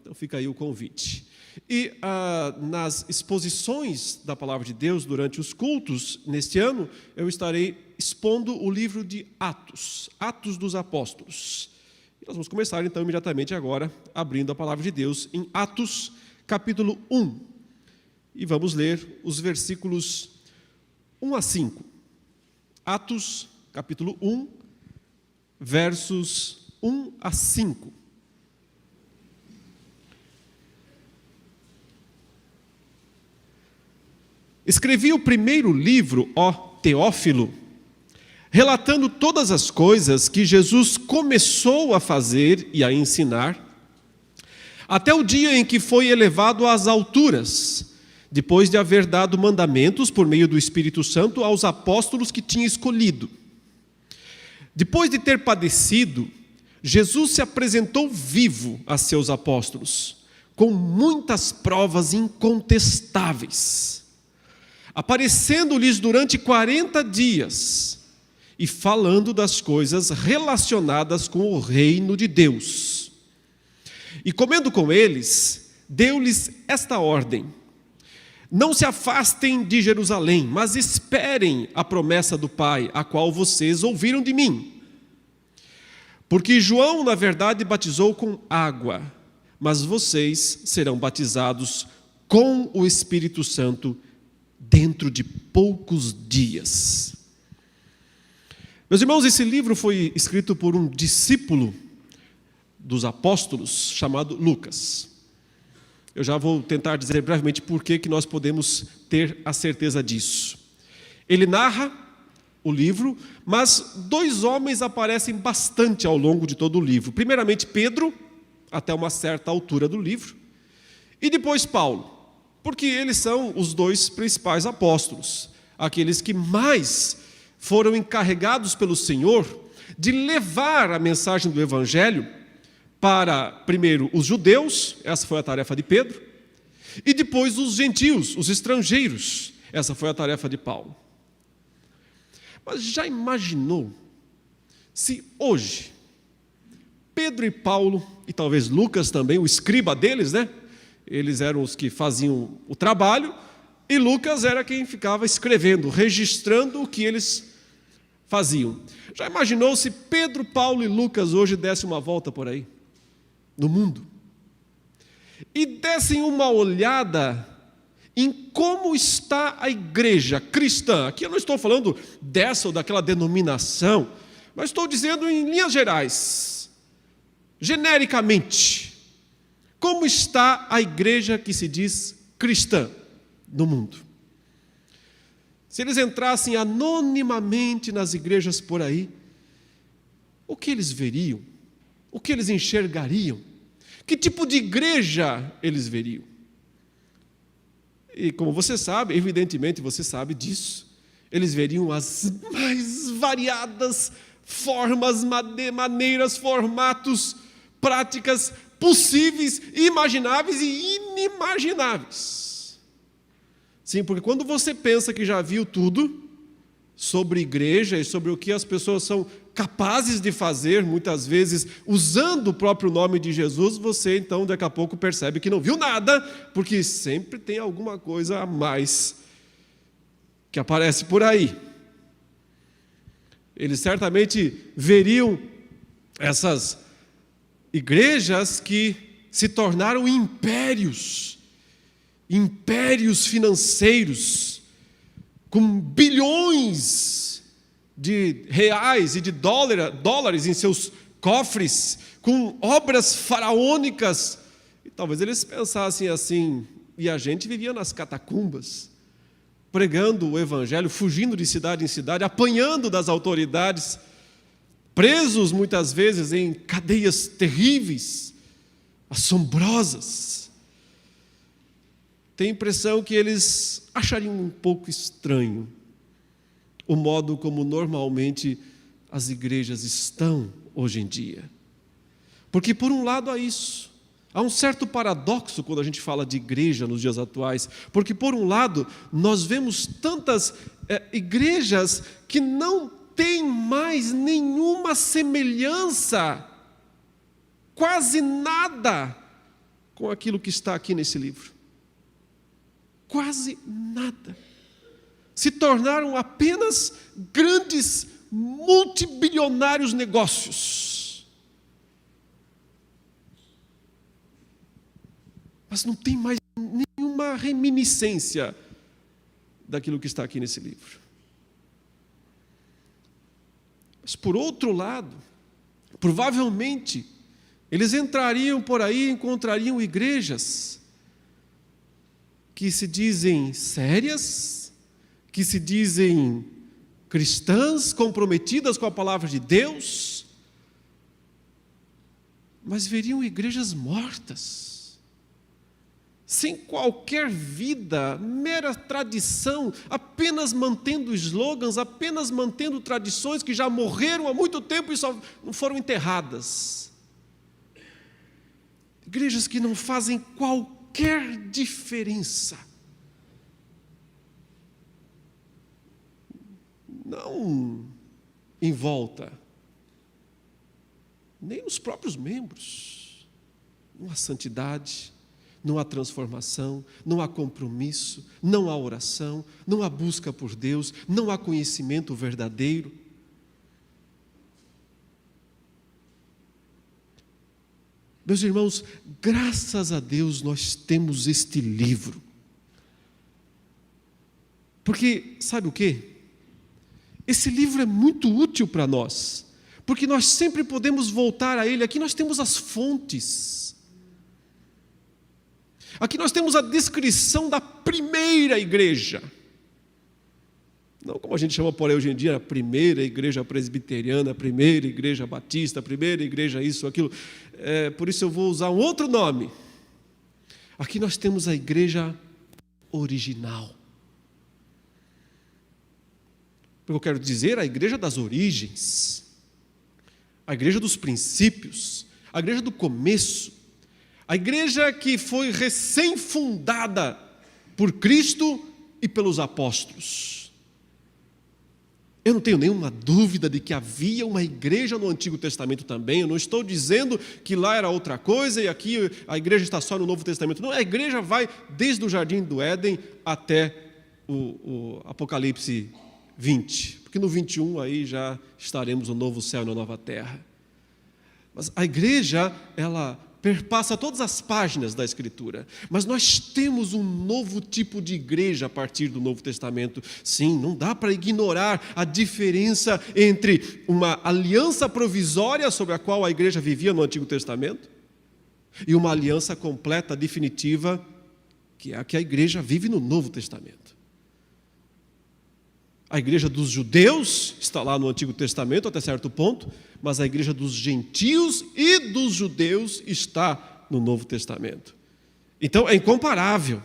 Então fica aí o convite. E nas exposições da Palavra de Deus durante os cultos, neste ano, eu estarei expondo o livro de Atos, Atos dos Apóstolos. E nós vamos começar então imediatamente agora, abrindo a Palavra de Deus em Atos, capítulo 1. E vamos ler os versículos 1 a 5. Atos, capítulo 1, versos 1 a 5. Escrevi o primeiro livro, ó Teófilo, relatando todas as coisas que Jesus começou a fazer e a ensinar, até o dia em que foi elevado às alturas, depois de haver dado mandamentos por meio do Espírito Santo aos apóstolos que tinha escolhido. Depois de ter padecido, Jesus se apresentou vivo a seus apóstolos, com muitas provas incontestáveis, aparecendo-lhes durante 40 dias e falando das coisas relacionadas com o reino de Deus. E comendo com eles, deu-lhes esta ordem: não se afastem de Jerusalém, mas esperem a promessa do Pai, a qual vocês ouviram de mim. Porque João, na verdade, batizou com água, mas vocês serão batizados com o Espírito Santo dentro de poucos dias. Meus irmãos, esse livro foi escrito por um discípulo dos apóstolos chamado Lucas. Eu já vou tentar dizer brevemente por que nós podemos ter a certeza disso. Ele narra o livro, mas dois homens aparecem bastante ao longo de todo o livro. Primeiramente Pedro, até uma certa altura do livro, e depois Paulo, porque eles são os dois principais apóstolos, aqueles que mais foram encarregados pelo Senhor de levar a mensagem do Evangelho para, primeiro, os judeus, essa foi a tarefa de Pedro, e depois os gentios, os estrangeiros, essa foi a tarefa de Paulo. Mas já imaginou se hoje Pedro e Paulo, e talvez Lucas também, o escriba deles, né? Eles eram os que faziam o trabalho, e Lucas era quem ficava escrevendo, registrando o que eles faziam. Já imaginou se Pedro, Paulo e Lucas hoje dessem uma volta por aí, no mundo, e dessem uma olhada em como está a igreja cristã? Aqui eu não estou falando dessa ou daquela denominação, mas estou dizendo em linhas gerais, genericamente, como está a igreja que se diz cristã no mundo? Se eles entrassem anonimamente nas igrejas por aí, o que eles veriam? O que eles enxergariam? Que tipo de igreja eles veriam? E como você sabe, evidentemente você sabe disso, eles veriam as mais variadas formas, maneiras, formatos, práticas possíveis, imagináveis e inimagináveis. Sim, porque quando você pensa que já viu tudo sobre igreja e sobre o que as pessoas são capazes de fazer, muitas vezes usando o próprio nome de Jesus, você então daqui a pouco percebe que não viu nada, porque sempre tem alguma coisa a mais que aparece por aí. Eles certamente veriam essas igrejas que se tornaram impérios financeiros, com bilhões de reais e de dólares em seus cofres, com obras faraônicas. E talvez eles pensassem assim: e a gente vivia nas catacumbas, pregando o Evangelho, fugindo de cidade em cidade, apanhando das autoridades, presos muitas vezes em cadeias terríveis, assombrosas. Tenho a impressão que eles achariam um pouco estranho o modo como normalmente as igrejas estão hoje em dia. Porque por um lado há isso, há um certo paradoxo quando a gente fala de igreja nos dias atuais, porque por um lado nós vemos tantas igrejas que não têm mais nenhuma semelhança, quase nada, com aquilo que está aqui nesse livro. Quase nada. Se tornaram apenas grandes, multibilionários negócios. Mas não tem mais nenhuma reminiscência daquilo que está aqui nesse livro. Mas, por outro lado, provavelmente, eles entrariam por aí e encontrariam igrejas que se dizem sérias, que se dizem cristãs, comprometidas com a palavra de Deus, mas veriam igrejas mortas, sem qualquer vida, mera tradição, apenas mantendo slogans, apenas mantendo tradições que já morreram há muito tempo e só não foram enterradas. Igrejas que não fazem qualquer diferença. Não em volta, nem nos próprios membros. Não há santidade, não há transformação, não há compromisso, não há oração, não há busca por Deus, não há conhecimento verdadeiro. Meus irmãos, graças a Deus nós temos este livro. Porque, sabe o quê? Esse livro é muito útil para nós, porque nós sempre podemos voltar a ele. Aqui nós temos as fontes. Aqui nós temos a descrição da primeira igreja. Não como a gente chama por aí hoje em dia, a primeira igreja presbiteriana, a primeira igreja batista, a primeira igreja isso, aquilo. Por isso eu vou usar um outro nome. Aqui nós temos a igreja original. Eu quero dizer a igreja das origens, a igreja dos princípios, a igreja do começo, a igreja que foi recém-fundada por Cristo e pelos apóstolos. Eu não tenho nenhuma dúvida de que havia uma igreja no Antigo Testamento também. Eu não estou dizendo que lá era outra coisa e aqui a igreja está só no Novo Testamento. Não, a igreja vai desde o Jardim do Éden até o Apocalipse 20, porque no 21 aí já estaremos no novo céu e na nova terra. Mas a igreja, ela perpassa todas as páginas da Escritura, mas nós temos um novo tipo de igreja a partir do Novo Testamento. Sim, não dá para ignorar a diferença entre uma aliança provisória sobre a qual a igreja vivia no Antigo Testamento e uma aliança completa, definitiva, que é a que a igreja vive no Novo Testamento. A igreja dos judeus está lá no Antigo Testamento até certo ponto, mas a igreja dos gentios e dos judeus está no Novo Testamento. Então é incomparável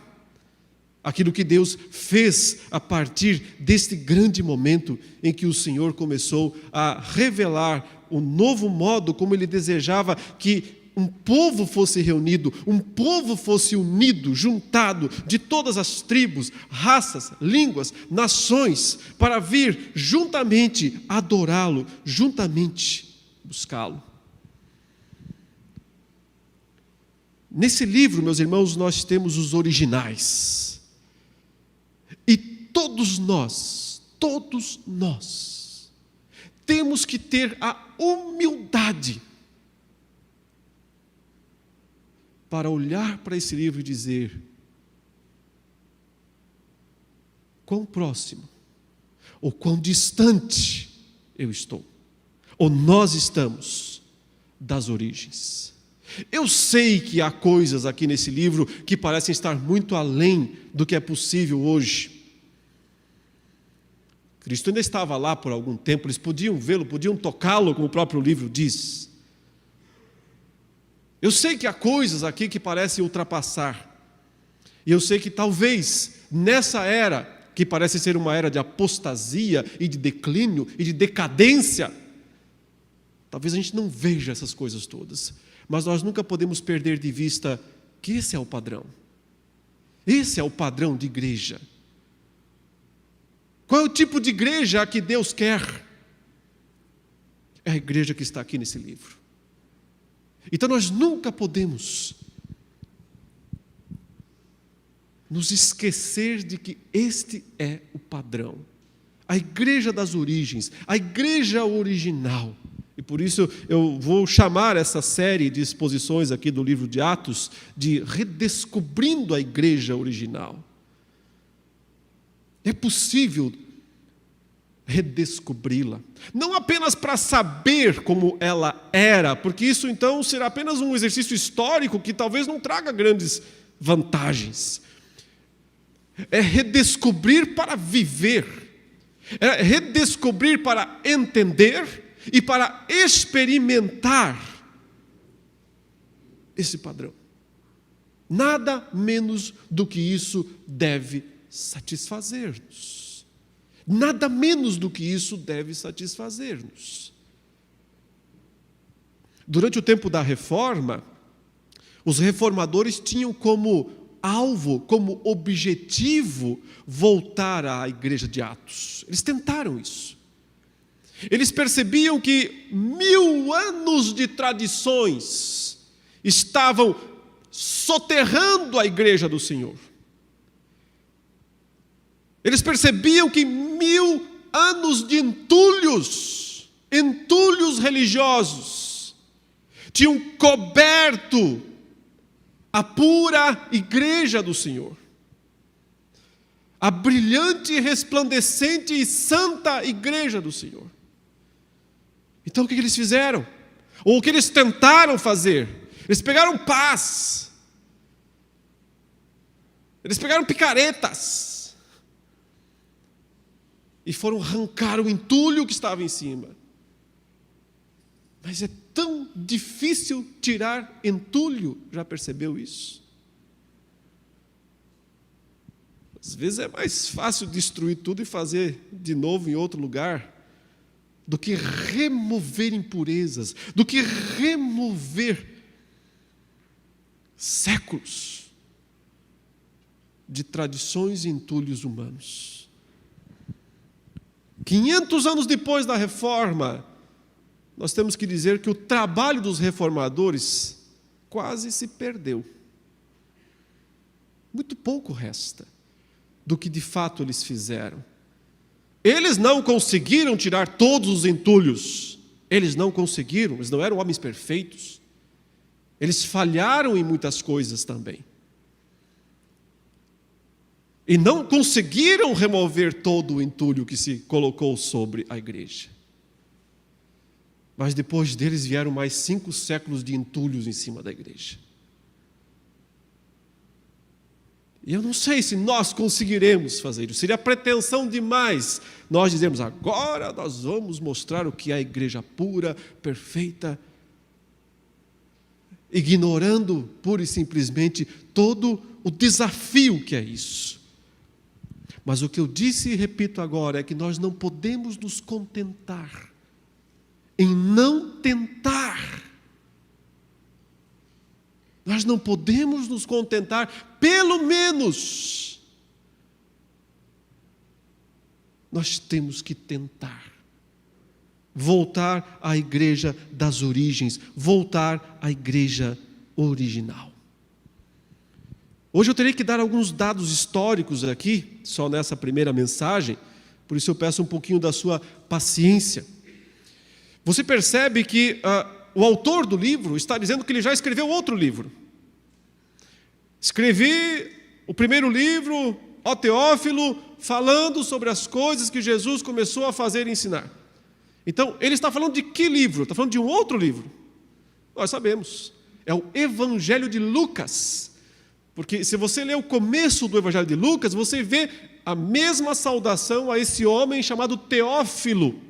aquilo que Deus fez a partir deste grande momento em que o Senhor começou a revelar o novo modo como Ele desejava que um povo fosse reunido, um povo fosse unido, juntado de todas as tribos, raças, línguas, nações, para vir juntamente adorá-lo, juntamente buscá-lo. Nesse livro, meus irmãos, nós temos os originais. E todos nós, temos que ter a humildade para olhar para esse livro e dizer: quão próximo, ou quão distante eu estou, ou nós estamos das origens. Eu sei que há coisas aqui nesse livro que parecem estar muito além do que é possível hoje. Cristo ainda estava lá por algum tempo, eles podiam vê-lo, podiam tocá-lo, como o próprio livro diz. Eu sei que há coisas aqui que parecem ultrapassar. E eu sei que talvez nessa era, que parece ser uma era de apostasia e de declínio e de decadência, talvez a gente não veja essas coisas todas. Mas nós nunca podemos perder de vista que esse é o padrão. Esse é o padrão de igreja. Qual é o tipo de igreja que Deus quer? É a igreja que está aqui nesse livro. Então nós nunca podemos nos esquecer de que este é o padrão. A igreja das origens, a igreja original. E por isso eu vou chamar essa série de exposições aqui do livro de Atos de Redescobrindo a Igreja Original. É possível redescobri-la, não apenas para saber como ela era, porque isso então será apenas um exercício histórico que talvez não traga grandes vantagens. É redescobrir para viver, é redescobrir para entender e para experimentar esse padrão. Nada menos do que isso deve satisfazer-nos. Nada menos do que isso deve satisfazer-nos. Durante o tempo da Reforma, os reformadores tinham como alvo, como objetivo, voltar à igreja de Atos. Eles tentaram isso. Eles percebiam que 1000 anos de tradições estavam soterrando a igreja do Senhor. Eles percebiam que 1000 anos de entulhos religiosos, tinham coberto a pura igreja do Senhor. A brilhante, resplandecente e santa igreja do Senhor. Então o que eles fizeram? Ou o que eles tentaram fazer? Eles pegaram pás. Eles pegaram picaretas. E foram arrancar o entulho que estava em cima. Mas é tão difícil tirar entulho, já percebeu isso? Às vezes é mais fácil destruir tudo e fazer de novo em outro lugar, do que remover impurezas, do que remover séculos de tradições e entulhos humanos. 500 anos depois da Reforma, nós temos que dizer que o trabalho dos reformadores quase se perdeu. Muito pouco resta do que de fato eles fizeram. Eles não conseguiram tirar todos os entulhos. Eles não conseguiram, eles não eram homens perfeitos. Eles falharam em muitas coisas também. E não conseguiram remover todo o entulho que se colocou sobre a igreja. Mas depois deles vieram mais 5 séculos de entulhos em cima da igreja. E eu não sei se nós conseguiremos fazer isso. Seria pretensão demais nós dizermos: agora nós vamos mostrar o que é a igreja pura, perfeita, ignorando pura e simplesmente todo o desafio que é isso. Mas o que eu disse e repito agora é que nós não podemos nos contentar em não tentar. Nós não podemos nos contentar, pelo menos nós temos que tentar voltar à igreja das origens, voltar à igreja original. Hoje eu terei que dar alguns dados históricos aqui, só nessa primeira mensagem, por isso eu peço um pouquinho da sua paciência. Você percebe que o autor do livro está dizendo que ele já escreveu outro livro. Escrevi o primeiro livro, ó Teófilo, falando sobre as coisas que Jesus começou a fazer e ensinar. Então, ele está falando de que livro? Está falando de um outro livro. Nós sabemos, é o Evangelho de Lucas. Porque se você ler o começo do Evangelho de Lucas, você vê a mesma saudação a esse homem chamado Teófilo.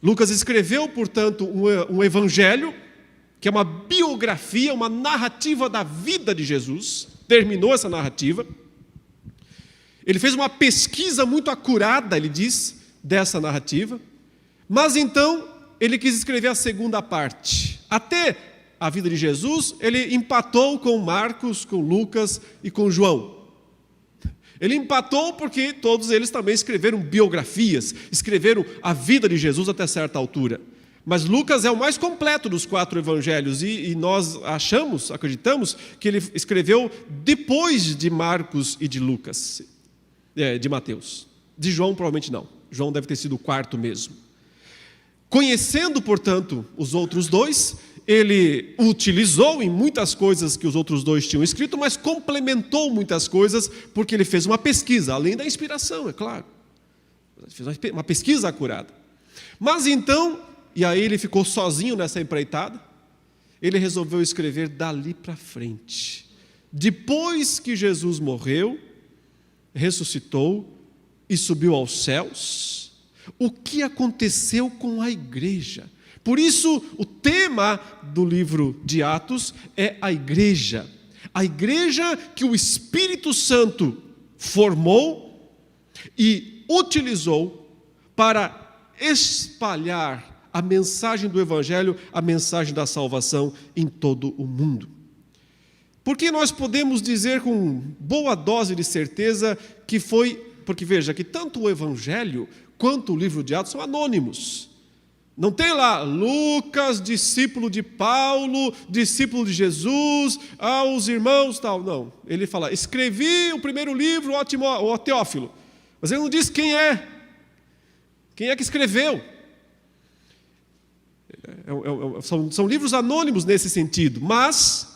Lucas escreveu, portanto, um evangelho, que é uma biografia, uma narrativa da vida de Jesus. Terminou essa narrativa. Ele fez uma pesquisa muito acurada, ele diz, dessa narrativa. Mas então, ele quis escrever a segunda parte. Até a vida de Jesus, ele empatou com Marcos, com Lucas e com João. Ele empatou porque todos eles também escreveram biografias, escreveram a vida de Jesus até certa altura. Mas Lucas é o mais completo dos 4 evangelhos, e nós acreditamos, que ele escreveu depois de Marcos e de Lucas, de Mateus. De João, provavelmente não. João deve ter sido o 4º mesmo. Conhecendo, portanto, os outros 2, ele utilizou em muitas coisas que os outros 2 tinham escrito, mas complementou muitas coisas, porque ele fez uma pesquisa, além da inspiração, é claro. Ele fez uma pesquisa acurada. Mas então, e aí ele ficou sozinho nessa empreitada, ele resolveu escrever dali para frente. Depois que Jesus morreu, ressuscitou e subiu aos céus, o que aconteceu com a igreja? Por isso, o tema do livro de Atos é a igreja que o Espírito Santo formou e utilizou para espalhar a mensagem do Evangelho, a mensagem da salvação em todo o mundo. Porque nós podemos dizer com boa dose de certeza que foi, porque veja que tanto o Evangelho quanto o livro de Atos são anônimos. Não tem lá Lucas, discípulo de Paulo, discípulo de Jesus, aos irmãos, tal. Não, ele fala, escrevi o primeiro livro ao Teófilo, mas ele não diz quem é que escreveu. São livros anônimos nesse sentido, mas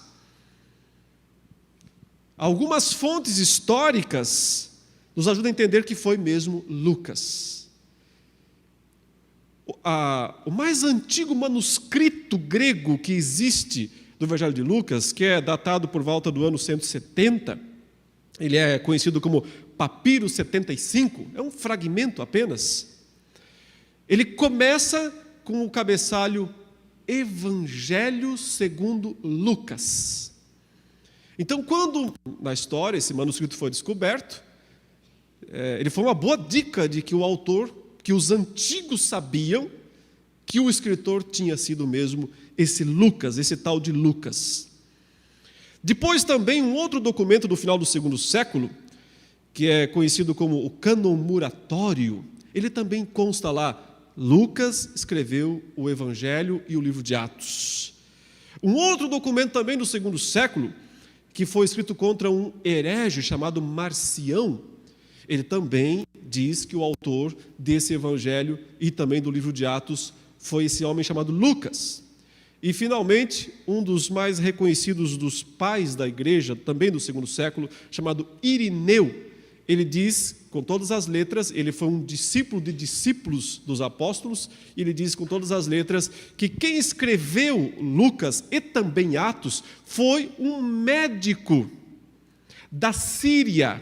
algumas fontes históricas nos ajudam a entender que foi mesmo Lucas. O mais antigo manuscrito grego que existe do Evangelho de Lucas, que é datado por volta do ano 170, ele é conhecido como Papiro 75, é um fragmento apenas. Ele começa com o cabeçalho Evangelho segundo Lucas. Então, quando na história esse manuscrito foi descoberto, ele foi uma boa dica de que o autor, que os antigos sabiam que o escritor tinha sido mesmo esse Lucas, esse tal de Lucas. Depois também um outro documento do final do 2º século, que é conhecido como o Cânon Muratório, ele também consta lá, Lucas escreveu o Evangelho e o livro de Atos. Um outro documento também do 2º século, que foi escrito contra um herege chamado Marcião, ele também diz que o autor desse Evangelho e também do livro de Atos foi esse homem chamado Lucas. E, finalmente, um dos mais reconhecidos dos pais da igreja, também do 2º século, chamado Irineu, ele diz, com todas as letras, ele foi um discípulo de discípulos dos apóstolos, e ele diz com todas as letras que quem escreveu Lucas e também Atos foi um médico da Síria,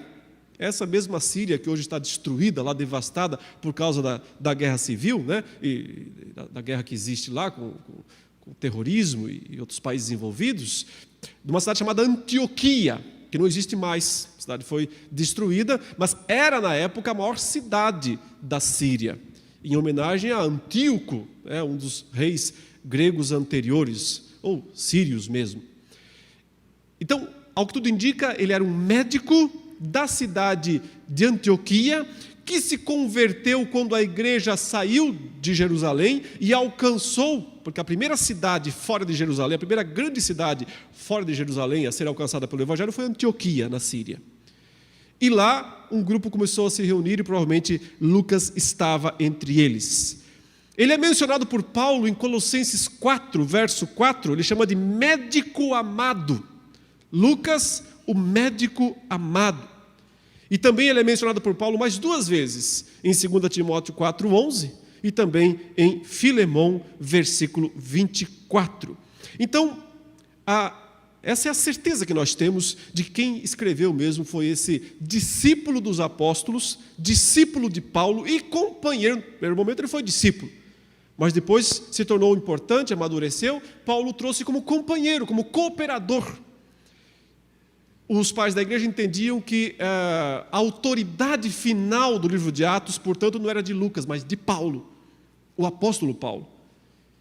essa mesma Síria que hoje está destruída, lá devastada por causa da guerra civil, né? E da guerra que existe lá com o terrorismo e outros países envolvidos, de uma cidade chamada Antioquia, que não existe mais, a cidade foi destruída, mas era na época a maior cidade da Síria, em homenagem a Antíoco, um dos reis gregos anteriores, ou sírios mesmo. Então, ao que tudo indica, ele era um médico da cidade de Antioquia, que se converteu quando a igreja saiu de Jerusalém e alcançou, porque a primeira cidade fora de Jerusalém, a primeira grande cidade fora de Jerusalém a ser alcançada pelo Evangelho foi Antioquia, na Síria. E lá um grupo começou a se reunir e provavelmente Lucas estava entre eles. Ele é mencionado por Paulo em Colossenses 4, verso 4, ele chama de médico amado. Lucas, o médico amado. E também ele é mencionado por Paulo mais 2 vezes, em 2 Timóteo 4:11 e também em Filemão, versículo 24. Então, essa é a certeza que nós temos de que quem escreveu mesmo foi esse discípulo dos apóstolos, discípulo de Paulo e companheiro. No primeiro momento ele foi discípulo, mas depois se tornou importante, amadureceu. Paulo trouxe como companheiro, como cooperador. Os pais da igreja entendiam que a autoridade final do livro de Atos, portanto, não era de Lucas, mas de Paulo, o apóstolo Paulo.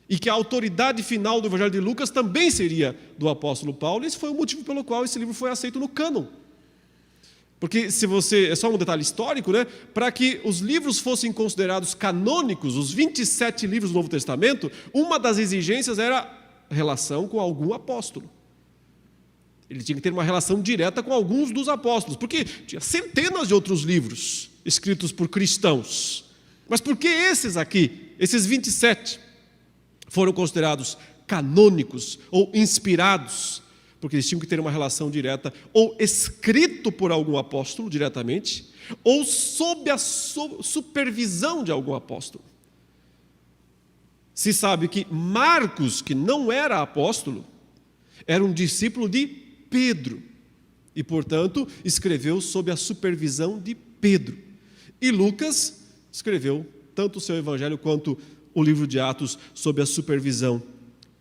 E que a autoridade final do Evangelho de Lucas também seria do apóstolo Paulo. Esse foi o motivo pelo qual esse livro foi aceito no cânon. Porque se você, é só um detalhe histórico, né? Para que os livros fossem considerados canônicos, os 27 livros do Novo Testamento, uma das exigências era relação com algum apóstolo. Ele tinha que ter uma relação direta com alguns dos apóstolos, porque tinha centenas de outros livros escritos por cristãos. Mas por que esses aqui, esses 27, foram considerados canônicos ou inspirados? Porque eles tinham que ter uma relação direta, ou escrito por algum apóstolo diretamente, ou sob a supervisão de algum apóstolo. Se sabe que Marcos, que não era apóstolo, era um discípulo de Pedro, e, portanto, escreveu sob a supervisão de Pedro. E Lucas escreveu tanto o seu evangelho quanto o livro de Atos sob a supervisão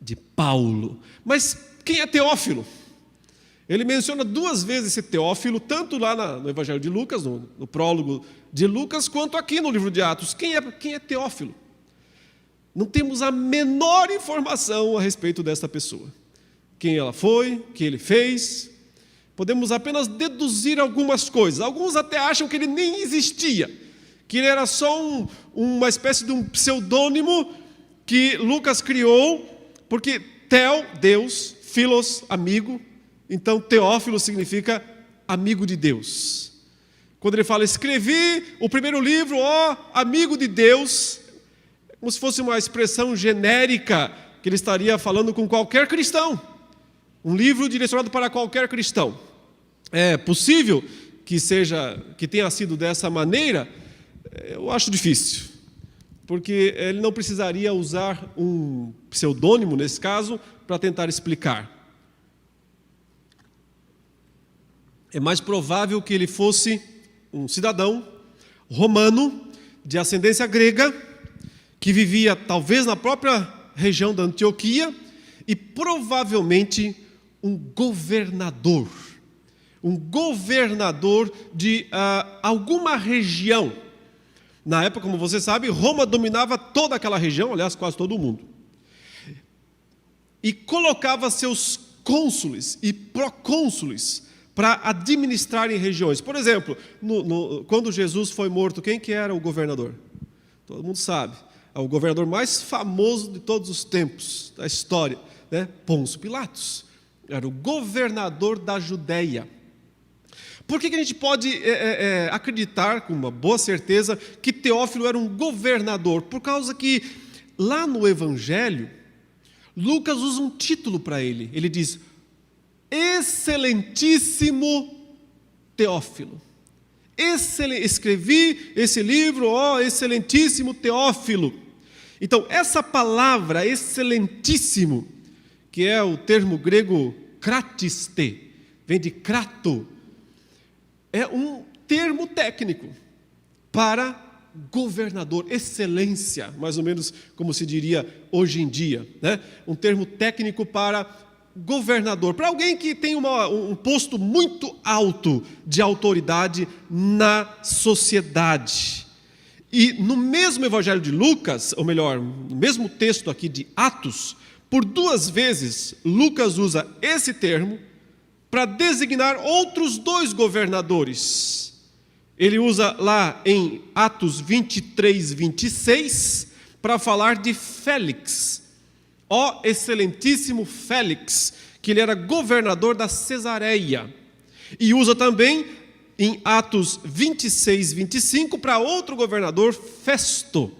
de Paulo. Mas quem é Teófilo? Ele menciona 2 vezes esse Teófilo, tanto lá no Evangelho de Lucas, no prólogo de Lucas, quanto aqui no livro de Atos. Quem é Teófilo? Não temos a menor informação a respeito desta pessoa. Quem ela foi, o que ele fez. Podemos apenas deduzir algumas coisas. Alguns até acham que ele nem existia, que ele era só uma espécie de um pseudônimo que Lucas criou, porque Theo, Deus, Philos, amigo, então Teófilo significa amigo de Deus. Quando ele fala, escrevi o primeiro livro, ó amigo de Deus, como se fosse uma expressão genérica, que ele estaria falando com qualquer cristão. Um livro direcionado para qualquer cristão. É possível que tenha sido dessa maneira? Eu acho difícil, porque ele não precisaria usar um pseudônimo, nesse caso, para tentar explicar. É mais provável que ele fosse um cidadão romano, de ascendência grega, que vivia talvez na própria região da Antioquia, e provavelmente um governador de alguma região. Na época, como você sabe, Roma dominava toda aquela região, aliás, quase todo o mundo. E colocava seus cônsules e procônsules para administrarem regiões. Por exemplo, quando Jesus foi morto, quem que era o governador? Todo mundo sabe. É o governador mais famoso de todos os tempos da história, né? Pôncio Pilatos. Era o governador da Judéia. Por que a gente pode acreditar com uma boa certeza que Teófilo era um governador? Por causa que lá no Evangelho, Lucas usa um título para ele. Ele diz, excelentíssimo Teófilo. Escrevi esse livro, ó excelentíssimo Teófilo. Então, essa palavra excelentíssimo, que é o termo grego kratiste, vem de krato, é um termo técnico para governador, excelência, mais ou menos como se diria hoje em dia, né? Um termo técnico para governador, para alguém que tem um posto muito alto de autoridade na sociedade. E no mesmo Evangelho de Lucas, ou melhor, no mesmo texto aqui de Atos, por 2 vezes Lucas usa esse termo para designar outros 2 governadores. Ele usa lá em Atos 23, 26, para falar de Félix, ó excelentíssimo Félix, que ele era governador da Cesareia. E usa também em Atos 26, 25, para outro governador, Festo,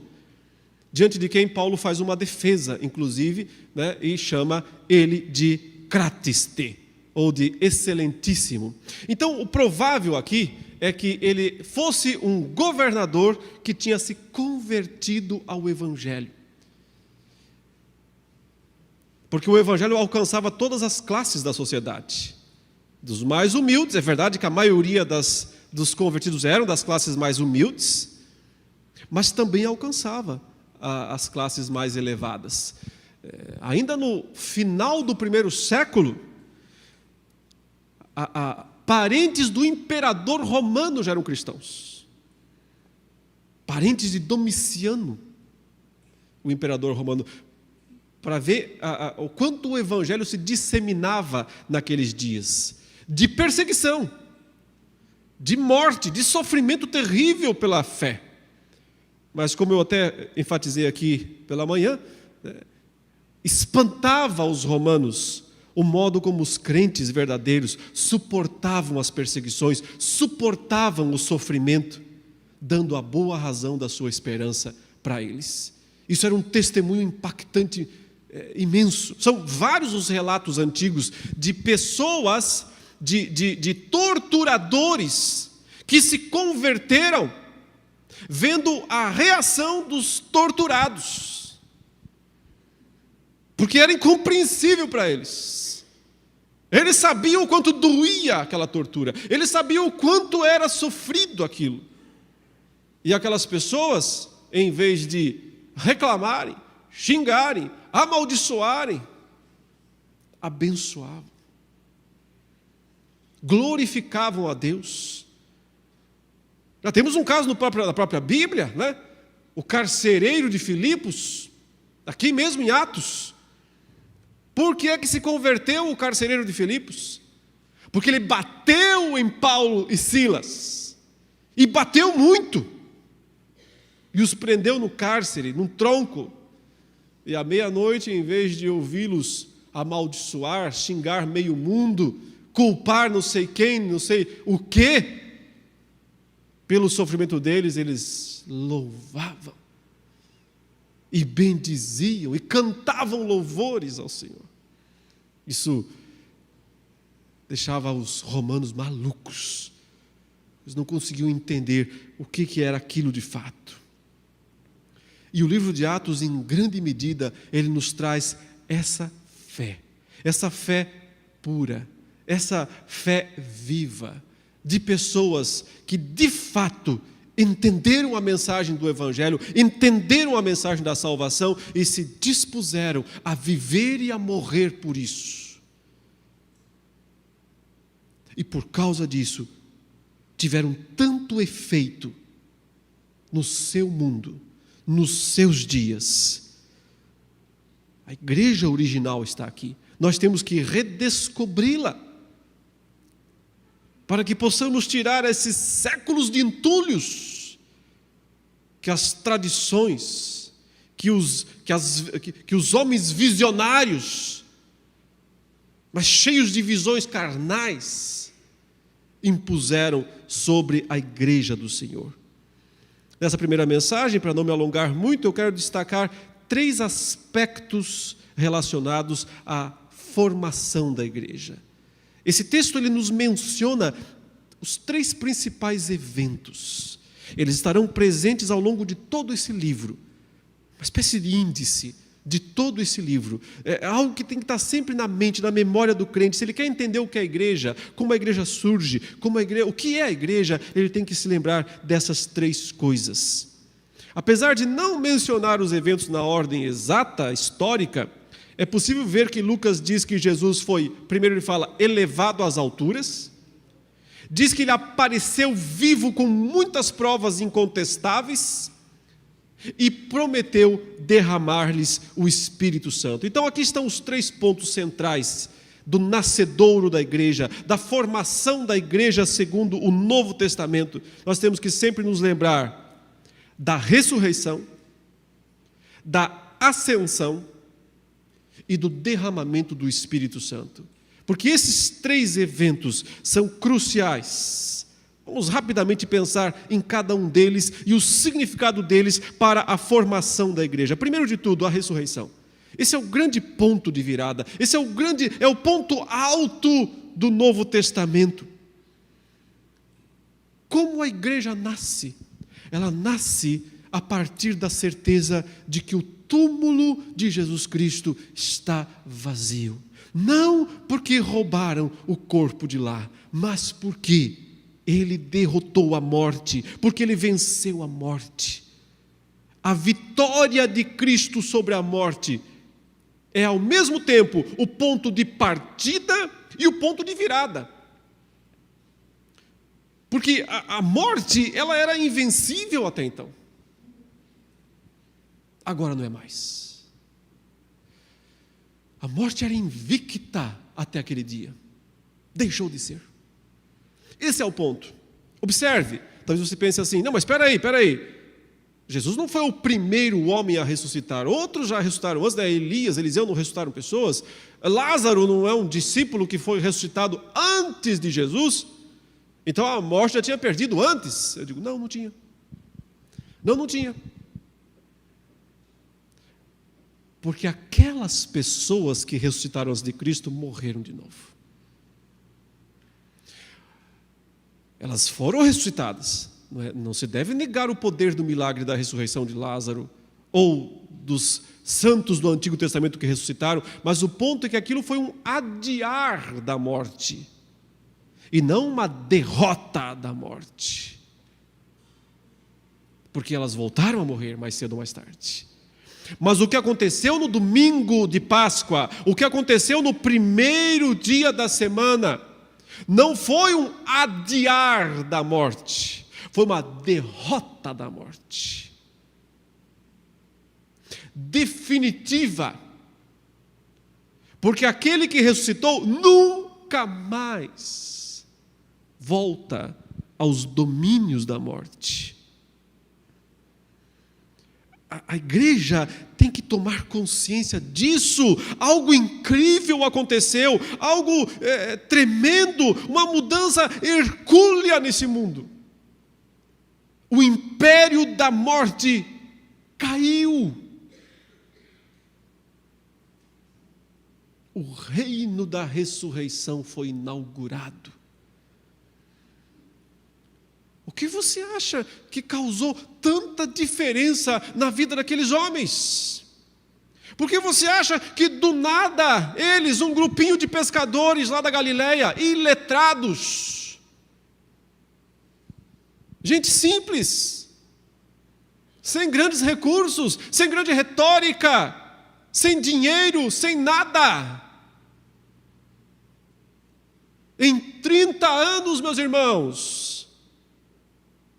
diante de quem Paulo faz uma defesa, inclusive, né, e chama ele de kratiste, ou de excelentíssimo. Então, o provável aqui é que ele fosse um governador que tinha se convertido ao Evangelho. Porque o Evangelho alcançava todas as classes da sociedade. Dos mais humildes, é verdade que a maioria dos convertidos eram das classes mais humildes, mas também alcançava as classes mais elevadas. Ainda no final do 1º século, parentes do imperador romano já eram cristãos. Parentes de Domiciano, o imperador romano, para ver o quanto o evangelho se disseminava naqueles dias de perseguição. de morte, de sofrimento terrível pela fé. Mas como eu até enfatizei aqui pela manhã, espantava os romanos o modo como os crentes verdadeiros suportavam as perseguições, suportavam o sofrimento, dando a boa razão da sua esperança para eles. Isso era um testemunho impactante, imenso. São vários os relatos antigos de pessoas, de torturadores, que se converteram vendo a reação dos torturados, porque era incompreensível para eles. Eles sabiam o quanto doía aquela tortura, eles sabiam o quanto era sofrido aquilo. E aquelas pessoas, em vez de reclamarem, xingarem, amaldiçoarem, abençoavam, glorificavam a Deus. Já temos um caso na própria Bíblia, né? O carcereiro de Filipos, aqui mesmo em Atos. Por que é que se converteu o carcereiro de Filipos? Porque ele bateu em Paulo e Silas, e bateu muito, e os prendeu no cárcere, num tronco, e à meia-noite, em vez de ouvi-los amaldiçoar, xingar meio mundo, culpar não sei quem, não sei o quê, pelo sofrimento deles, eles louvavam, e bendiziam, e cantavam louvores ao Senhor. Isso deixava os romanos malucos. Eles não conseguiam entender o que era aquilo de fato. E o livro de Atos, em grande medida, ele nos traz essa fé pura, essa fé viva, de pessoas que de fato entenderam a mensagem do Evangelho, entenderam a mensagem da salvação e se dispuseram a viver e a morrer por isso. E por causa disso, tiveram tanto efeito no seu mundo, nos seus dias. A igreja original está aqui. Nós temos que redescobri-la, para que possamos tirar esses séculos de entulhos que as tradições, que os homens visionários, mas cheios de visões carnais, impuseram sobre a igreja do Senhor. Nessa primeira mensagem, para não me alongar muito, eu quero destacar 3 aspectos relacionados à formação da igreja. Esse texto ele nos menciona os 3 principais eventos. Eles estarão presentes ao longo de todo esse livro, uma espécie de índice de todo esse livro. É algo que tem que estar sempre na mente, na memória do crente. Se ele quer entender o que é a igreja, como a igreja surge, o que é a igreja, ele tem que se lembrar dessas 3 coisas. Apesar de não mencionar os eventos na ordem exata, histórica, é possível ver que Lucas diz que Jesus foi, primeiro ele fala, elevado às alturas, diz que ele apareceu vivo com muitas provas incontestáveis e prometeu derramar-lhes o Espírito Santo. Então aqui estão os 3 pontos centrais do nascedouro da igreja, da formação da igreja segundo o Novo Testamento. Nós temos que sempre nos lembrar da ressurreição, da ascensão e do derramamento do Espírito Santo. Porque esses 3 eventos são cruciais. Vamos rapidamente pensar em cada um deles e o significado deles para a formação da igreja. Primeiro de tudo, a ressurreição. Esse é o grande ponto de virada. Esse é o ponto alto do Novo Testamento. Como a igreja nasce? Ela nasce a partir da certeza de que o túmulo de Jesus Cristo está vazio. Não porque roubaram o corpo de lá, mas porque Ele derrotou a morte, porque Ele venceu a morte. A vitória de Cristo sobre a morte é ao mesmo tempo o ponto de partida e o ponto de virada. Porque a morte, ela era invencível até então. Agora não é mais. A morte era invicta até aquele dia. Deixou de ser. Esse é o ponto. Observe, talvez você pense assim, não, mas espera aí. Jesus não foi o primeiro homem a ressuscitar. Outros já ressuscitaram antes, Elias, Eliseu não ressuscitaram pessoas. Lázaro não é um discípulo que foi ressuscitado antes de Jesus? Então a morte já tinha perdido antes. Eu digo, não tinha. Não tinha. Porque aquelas pessoas que ressuscitaram antes de Cristo morreram de novo. Elas foram ressuscitadas. Não se deve negar o poder do milagre da ressurreição de Lázaro ou dos santos do Antigo Testamento que ressuscitaram, mas o ponto é que aquilo foi um adiar da morte e não uma derrota da morte, porque elas voltaram a morrer mais cedo ou mais tarde. Mas o que aconteceu no domingo de Páscoa, o que aconteceu no primeiro dia da semana, não foi um adiar da morte, foi uma derrota da morte. Definitiva. Porque aquele que ressuscitou nunca mais volta aos domínios da morte. A igreja tem que tomar consciência disso. Algo incrível aconteceu, algo tremendo, uma mudança hercúlea nesse mundo. O império da morte caiu. O reino da ressurreição foi inaugurado. O que você acha que causou tanta diferença na vida daqueles homens? Por que você acha que do nada eles, um grupinho de pescadores lá da Galileia, iletrados, gente simples, sem grandes recursos, sem grande retórica, sem dinheiro, sem nada. Em 30 anos, meus irmãos,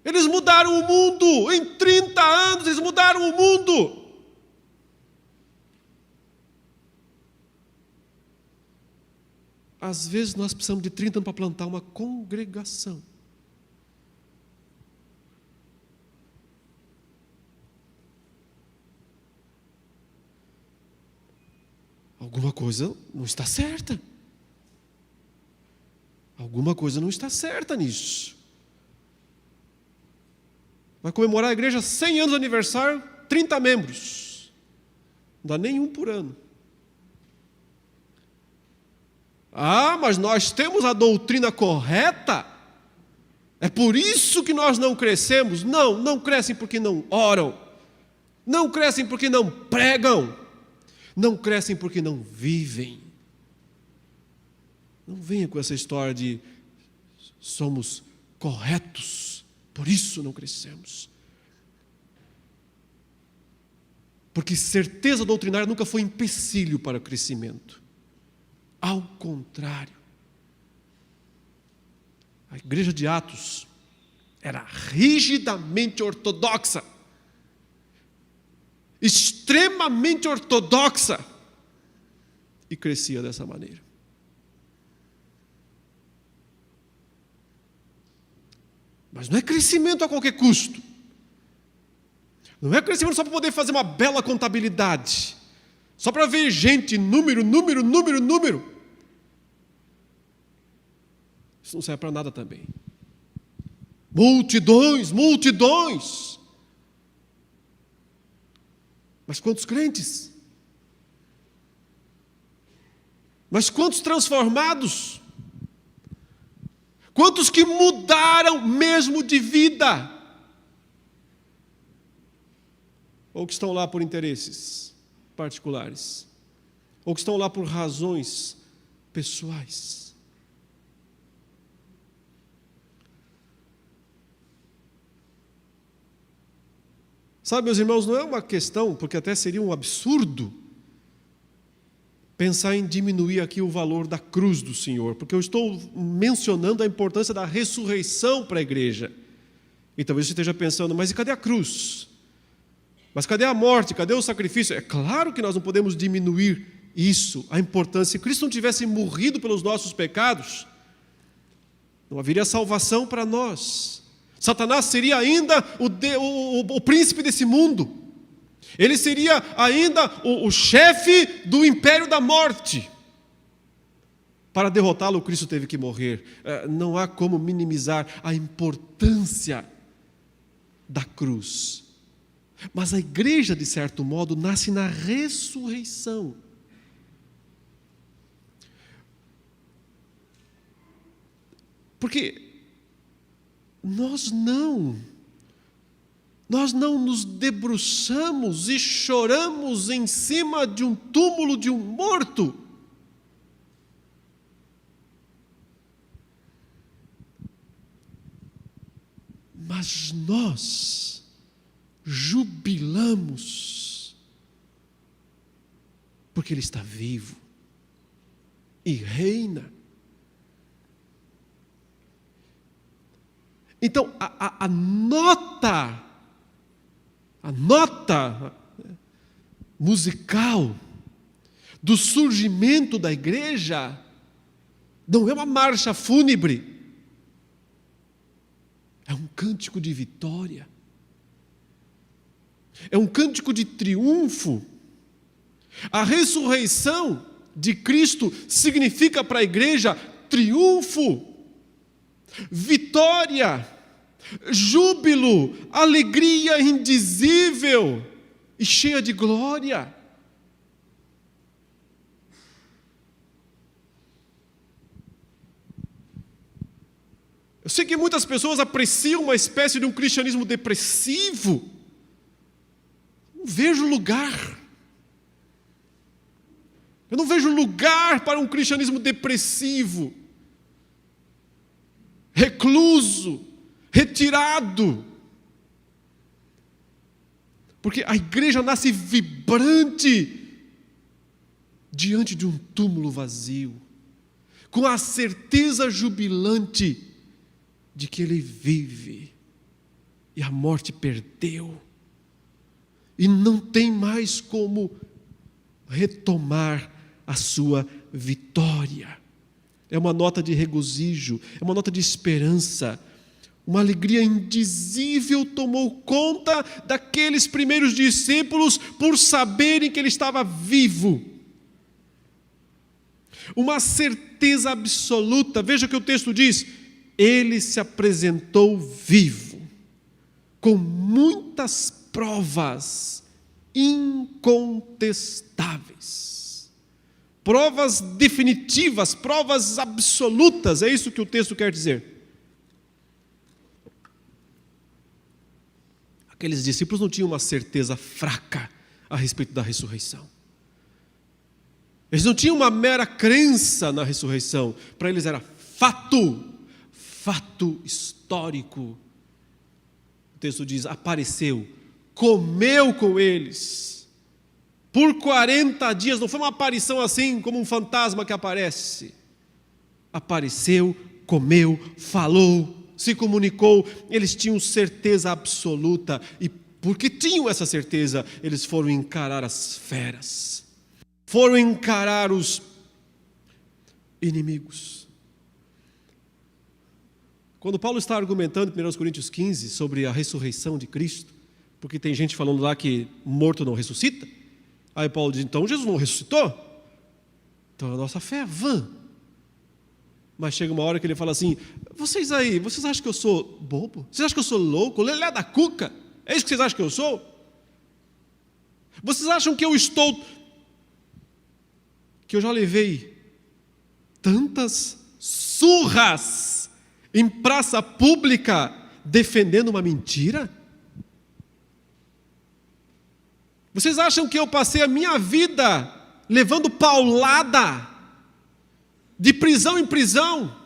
eles mudaram o mundo. Em 30 anos, eles mudaram o mundo. Às vezes nós precisamos de 30 anos para plantar uma congregação. Alguma coisa não está certa. Alguma coisa não está certa nisso. Vai comemorar a igreja 100 anos de aniversário, 30 membros. Não dá nenhum por ano. Ah, mas nós temos a doutrina correta? É por isso que nós não crescemos? Não crescem porque não oram. Não crescem porque não pregam. Não crescem porque não vivem. Não venha com essa história de somos corretos, por isso não crescemos. Porque certeza doutrinária nunca foi empecilho para o crescimento. Ao contrário. A igreja de Atos era rigidamente ortodoxa. Extremamente ortodoxa, e crescia dessa maneira. Mas não é crescimento a qualquer custo. Não é crescimento só para poder fazer uma bela contabilidade, só para ver gente, número. Isso não serve para nada também. Multidões. Mas quantos crentes? Mas quantos transformados? Quantos que mudaram mesmo de vida? Ou que estão lá por interesses particulares? Ou que estão lá por razões pessoais? Sabe, meus irmãos, não é uma questão, porque até seria um absurdo pensar em diminuir aqui o valor da cruz do Senhor, porque eu estou mencionando a importância da ressurreição para a igreja. E talvez você esteja pensando, mas e cadê a cruz? Mas cadê a morte? Cadê o sacrifício? É claro que nós não podemos diminuir isso, a importância. Se Cristo não tivesse morrido pelos nossos pecados, Não haveria salvação para nós. Satanás seria ainda o príncipe desse mundo. Ele seria ainda o chefe do império da morte. Para derrotá-lo, Cristo teve que morrer. Não há como minimizar a importância da cruz. Mas a igreja, de certo modo, nasce na ressurreição. Porque nós não nos debruçamos e choramos em cima de um túmulo de um morto. Mas nós jubilamos, porque Ele está vivo e reina. Então, a nota musical do surgimento da igreja não é uma marcha fúnebre, é um cântico de vitória, é um cântico de triunfo. A ressurreição de Cristo significa para a igreja triunfo, vitória, júbilo, alegria indizível e cheia de glória. Eu sei que muitas pessoas apreciam uma espécie de um cristianismo depressivo. Não vejo lugar. Eu não vejo lugar para um cristianismo depressivo, recluso, retirado. Porque a igreja nasce vibrante diante de um túmulo vazio, com a certeza jubilante de que Ele vive e a morte perdeu e não tem mais como retomar a sua vitória. É uma nota de regozijo, é uma nota de esperança. Uma alegria indizível tomou conta daqueles primeiros discípulos por saberem que Ele estava vivo. Uma certeza absoluta. Veja o que o texto diz: Ele se apresentou vivo, com muitas provas incontestáveis. Provas definitivas, provas absolutas, é isso que o texto quer dizer. Aqueles discípulos não tinham uma certeza fraca a respeito da ressurreição. Eles não tinham uma mera crença na ressurreição. Para eles era fato histórico. O texto diz: apareceu, comeu com eles. Por 40 dias, não foi uma aparição assim, como um fantasma que aparece. Apareceu, comeu, falou, se comunicou. Eles tinham certeza absoluta, e porque tinham essa certeza, eles foram encarar as feras, foram encarar os inimigos. Quando Paulo está argumentando em 1 Coríntios 15 sobre a ressurreição de Cristo, porque tem gente falando lá que morto não ressuscita, aí Paulo diz: então Jesus não ressuscitou? Então a nossa fé é vã. Mas chega uma hora que ele fala assim: vocês acham que eu sou bobo? Vocês acham que eu sou louco? Lelé da cuca? É isso que vocês acham que eu sou? Vocês acham que eu já levei tantas surras em praça pública defendendo uma mentira? Vocês acham que eu passei a minha vida levando paulada, de prisão em prisão,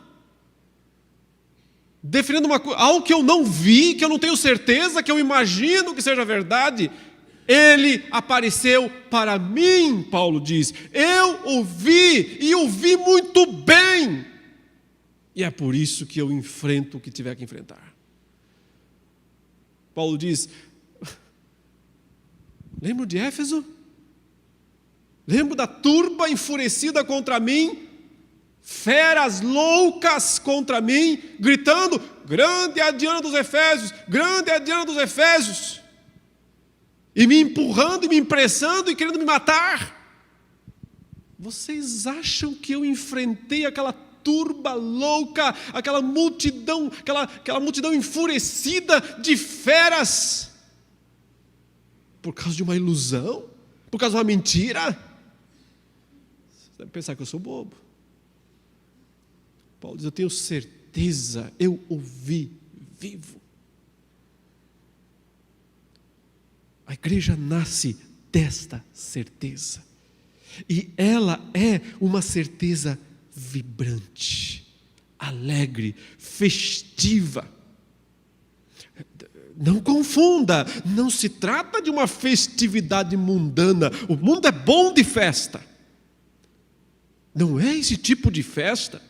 defendendo algo que eu não vi, que eu não tenho certeza, que eu imagino que seja verdade? Ele apareceu para mim, Paulo diz. Eu ouvi, e ouvi muito bem. E é por isso que eu enfrento o que tiver que enfrentar. Paulo diz: lembro de Éfeso? Lembro da turba enfurecida contra mim? feras loucas contra mim, gritando: grande é a Diana dos Efésios, grande é a Diana dos Efésios, e me empurrando e me impressando e querendo me matar. Vocês acham que eu enfrentei aquela turba louca, aquela multidão enfurecida de feras, por causa de uma ilusão? Por causa de uma mentira? Você deve pensar que eu sou bobo. Paulo diz: eu tenho certeza, eu o vi vivo. A igreja nasce desta certeza. E ela é uma certeza vibrante, alegre, festiva. Não confunda, não se trata de uma festividade mundana. O mundo é bom de festa. Não é esse tipo de festa.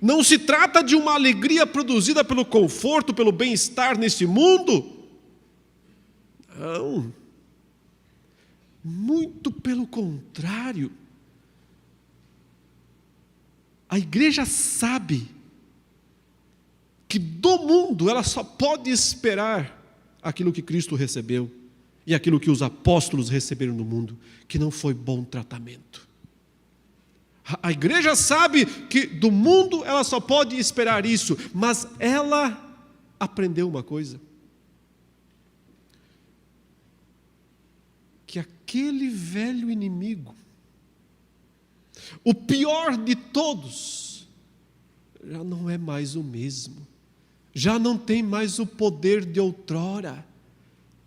Não se trata de uma alegria produzida pelo conforto, pelo bem-estar nesse mundo. Não. Muito pelo contrário. A igreja sabe que do mundo ela só pode esperar aquilo que Cristo recebeu e aquilo que os apóstolos receberam no mundo, que não foi bom tratamento. A igreja sabe que do mundo ela só pode esperar isso, mas ela aprendeu uma coisa: que aquele velho inimigo, o pior de todos, já não é mais o mesmo, já não tem mais o poder de outrora,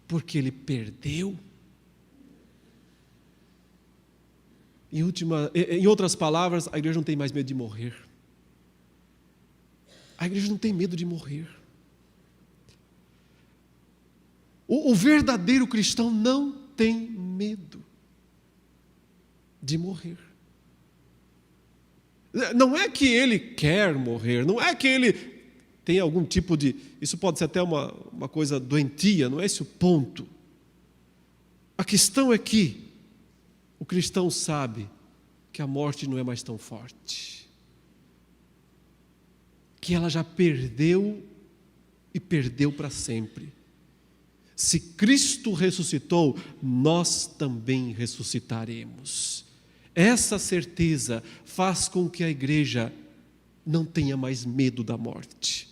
porque ele perdeu. Em outras palavras, a igreja não tem mais medo de morrer. A igreja não tem medo de morrer. O verdadeiro cristão não tem medo de morrer. Não é que ele quer morrer, não é que ele tem algum tipo de... Isso pode ser até uma coisa doentia, não é esse o ponto. A questão é que o cristão sabe que a morte não é mais tão forte, que ela já perdeu e perdeu para sempre. Se Cristo ressuscitou, nós também ressuscitaremos. Essa certeza faz com que a igreja não tenha mais medo da morte.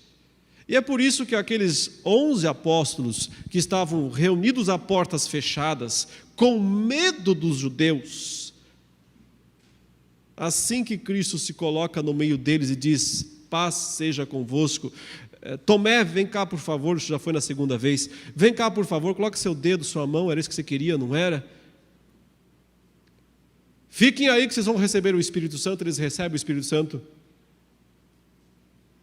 E é por isso que aqueles 11 apóstolos que estavam reunidos a portas fechadas, com medo dos judeus, assim que Cristo se coloca no meio deles e diz: paz seja convosco, Tomé, vem cá por favor, isso já foi na segunda vez, vem cá por favor, coloque seu dedo, sua mão, era isso que você queria, não era? Fiquem aí que vocês vão receber o Espírito Santo. Eles recebem o Espírito Santo.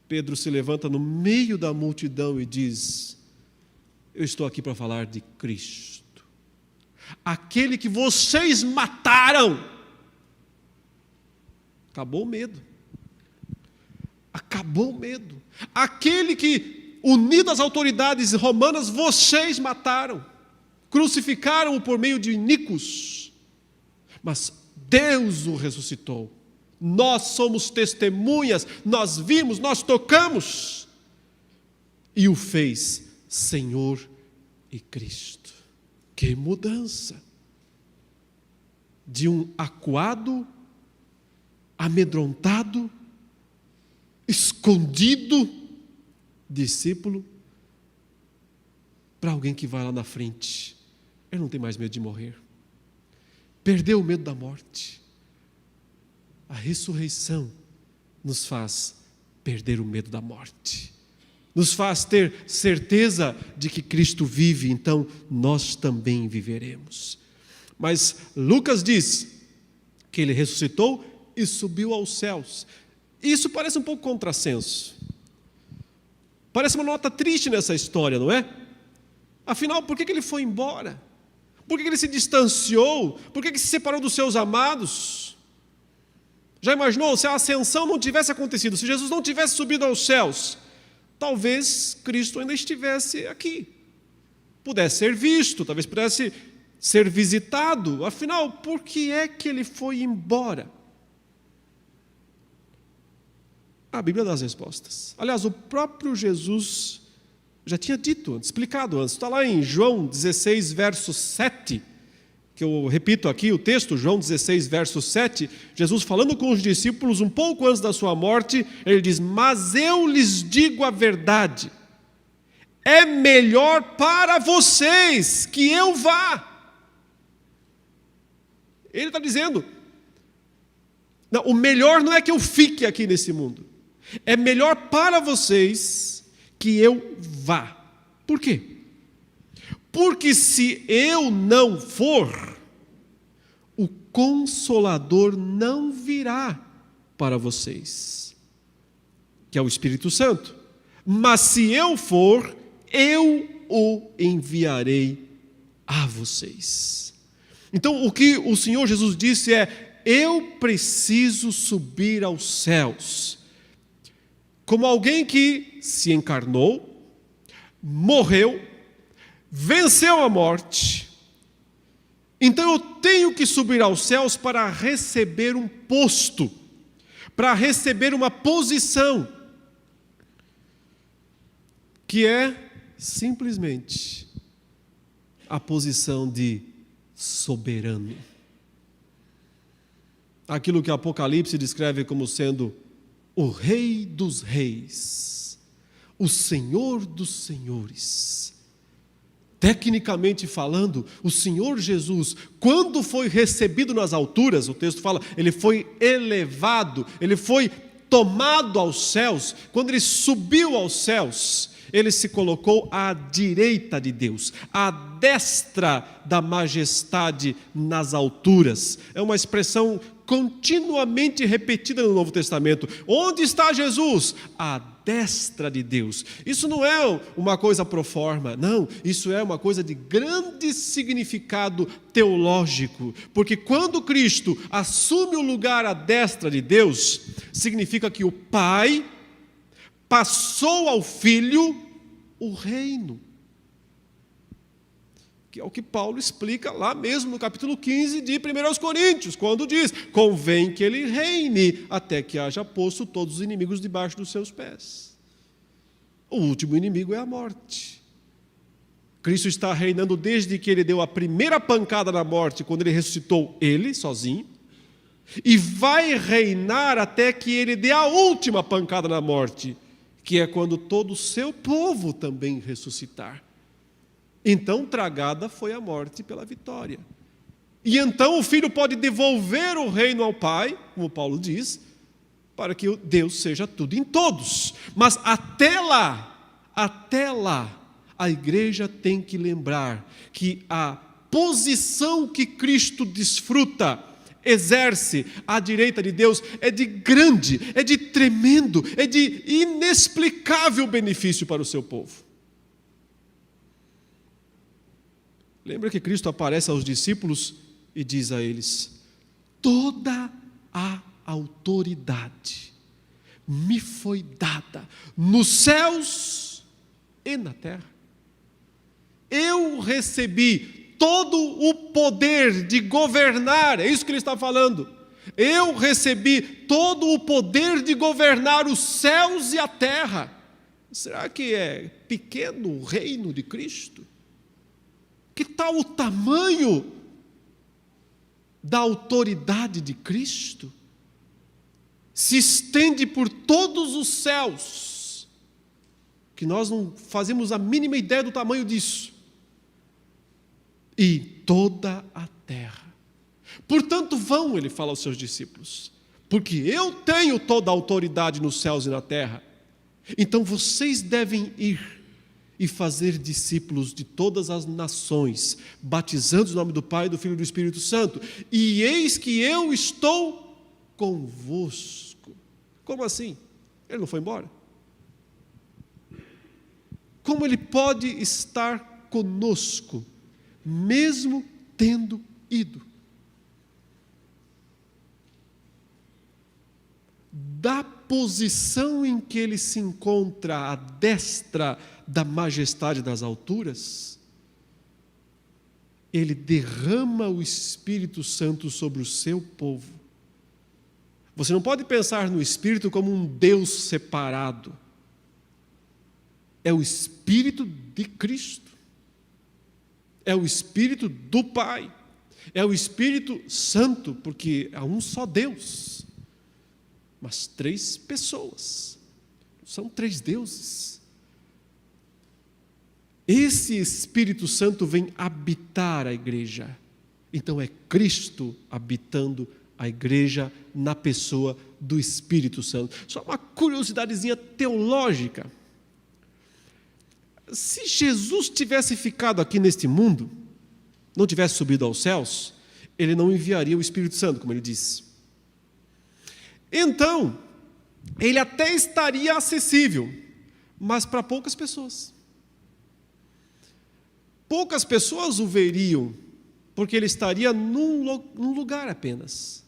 Pedro se levanta no meio da multidão e diz: eu estou aqui para falar de Cristo, aquele que vocês mataram. Acabou o medo. Acabou o medo. Aquele que, unido às autoridades romanas, vocês mataram, crucificaram-o por meio de iníquos, mas Deus o ressuscitou. Nós somos testemunhas, nós vimos, nós tocamos, e o fez Senhor e Cristo. Que mudança! De um acuado, amedrontado, escondido discípulo, para alguém que vai lá na frente. Ele não tem mais medo de morrer. Perdeu o medo da morte. A ressurreição nos faz perder o medo da morte. Nos faz ter certeza de que Cristo vive, então nós também viveremos. Mas Lucas diz que ele ressuscitou e subiu aos céus. Isso parece um pouco contrassenso. Parece uma nota triste nessa história, não é? Afinal, por que ele foi embora? Por que ele se distanciou? Por que se separou dos seus amados? Já imaginou se a ascensão não tivesse acontecido, se Jesus não tivesse subido aos céus? Talvez Cristo ainda estivesse aqui, pudesse ser visto, talvez pudesse ser visitado. Afinal, por que é que ele foi embora? A Bíblia dá as respostas. Aliás, o próprio Jesus já tinha dito antes, explicado antes. Está lá em João 16, verso 7, que eu repito aqui o texto, João 16, verso 7, Jesus falando com os discípulos um pouco antes da sua morte, ele diz: mas eu lhes digo a verdade, é melhor para vocês que eu vá. Ele está dizendo, não, o melhor não é que eu fique aqui nesse mundo, é melhor para vocês que eu vá. Por quê? Porque se eu não for, o Consolador não virá para vocês, que é o Espírito Santo. Mas se eu for, eu o enviarei a vocês. Então, o que o Senhor Jesus disse é: eu preciso subir aos céus. Como alguém que se encarnou, morreu, venceu a morte. Então eu tenho que subir aos céus para receber um posto, para receber uma posição, que é simplesmente a posição de soberano. Aquilo que Apocalipse descreve como sendo o Rei dos Reis, o Senhor dos Senhores. Tecnicamente falando, o Senhor Jesus, quando foi recebido nas alturas, o texto fala, ele foi elevado, ele foi tomado aos céus. Quando ele subiu aos céus, ele se colocou à direita de Deus, à destra da majestade nas alturas. É uma expressão continuamente repetida no Novo Testamento. Onde está Jesus? À destra de Deus. Isso não é uma coisa pro forma, não. Isso é uma coisa de grande significado teológico. Porque quando Cristo assume o lugar à destra de Deus, significa que o Pai passou ao Filho o reino. Que é o que Paulo explica lá mesmo no capítulo 15 de 1 Coríntios, quando diz: convém que ele reine até que haja posto todos os inimigos debaixo dos seus pés. O último inimigo é a morte. Cristo está reinando desde que ele deu a primeira pancada na morte, quando ele ressuscitou ele sozinho, e vai reinar até que ele dê a última pancada na morte, que é quando todo o seu povo também ressuscitar. Então tragada foi a morte pela vitória. E então o Filho pode devolver o reino ao Pai, como Paulo diz, para que Deus seja tudo em todos. Mas até lá, a igreja tem que lembrar que a posição que Cristo desfruta, exerce à direita de Deus, é de grande, é de tremendo, é de inexplicável benefício para o seu povo. Lembra que Cristo aparece aos discípulos e diz a eles: toda a autoridade me foi dada nos céus e na terra. Eu recebi todo o poder de governar, é isso que ele está falando. Eu recebi todo o poder de governar os céus e a terra. Será que é pequeno o reino de Cristo? Que tal o tamanho da autoridade de Cristo? Se estende por todos os céus, que nós não fazemos a mínima ideia do tamanho disso, e toda a terra. Portanto, vão, ele fala aos seus discípulos, porque eu tenho toda a autoridade nos céus e na terra. Então vocês devem ir e fazer discípulos de todas as nações, batizando o nome do Pai, do Filho e do Espírito Santo. E eis que eu estou convosco. Como assim? Ele não foi embora? Como ele pode estar conosco, mesmo tendo ido? Da posição em que ele se encontra à destra da majestade das alturas, ele derrama o Espírito Santo sobre o seu povo, Você não pode pensar no Espírito como um Deus separado. É o Espírito de Cristo. É o Espírito do Pai. É o Espírito Santo, porque há um só Deus. Mas 3 pessoas. São 3 deuses. Esse Espírito Santo vem habitar a igreja. Então é Cristo habitando a igreja na pessoa do Espírito Santo. Só uma curiosidadezinha teológica. Se Jesus tivesse ficado aqui neste mundo, não tivesse subido aos céus, ele não enviaria o Espírito Santo, como ele disse. Então, ele até estaria acessível, mas para poucas pessoas. Poucas pessoas o veriam, porque ele estaria num lugar apenas.